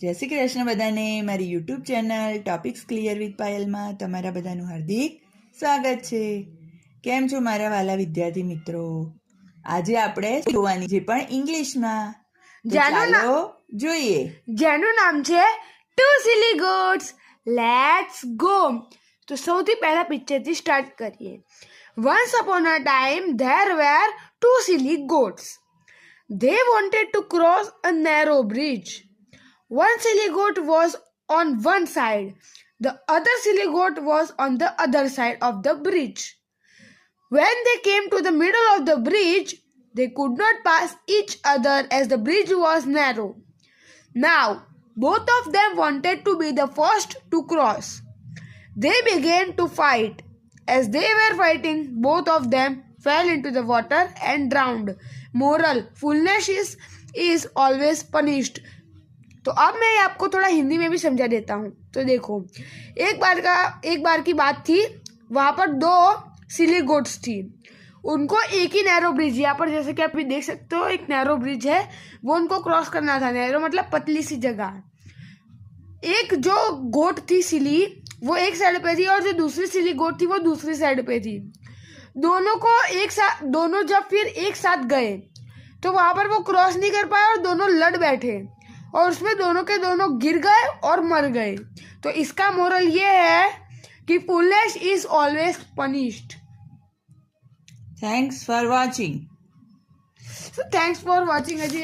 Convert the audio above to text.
જય શ્રી કૃષ્ણ બધાને. મારી YouTube channel topics clear with પાયલમાં તમારા બધાનું હાર્દિક સ્વાગત છે. કેમ છો મારા વાલા વિદ્યાર્થી મિત્રો? આજે આપણે જોવાની છે પણ ઇંગ્લિશમાં. તો ચાલો જોઈએ. જેનું નામ છે two silly goats. Let's go. તો સૌથી પહેલા પિક્ચરથી સ્ટાર્ટ કરીએ. Once upon a time there were two silly goats. They wanted to cross a narrow bridge. One silly goat was on one side. The other silly goat was on the other side of the bridge. When they came to the middle of the bridge, they could not pass each other as the bridge was narrow. Now, both of them wanted to be the first to cross. They began to fight. As they were fighting, both of them fell into the water and drowned. Moral: foolish is always punished. तो अब मैं आपको थोड़ा हिंदी में भी समझा देता हूँ. तो देखो, एक बार की बात थी. वहाँ पर दो सिली गोट्स थी. उनको एक ही नैरो ब्रिज, यहाँ पर जैसे कि आप भी देख सकते हो एक नैरो ब्रिज है, वो उनको क्रॉस करना था. नैरो मतलब पतली सी जगह. एक जो गोट थी सिली, वो एक साइड पे थी और जो दूसरी सिली गोट थी वो दूसरी साइड पे थी. दोनों जब फिर एक साथ गए तो वहां पर वो क्रॉस नहीं कर पाए और दोनों लड़ बैठे और उसमें दोनों के दोनों गिर गए और मर गए. तो इसका मोरल ये है कि foolish is always punished. Thanks for watching. So thanks for watching.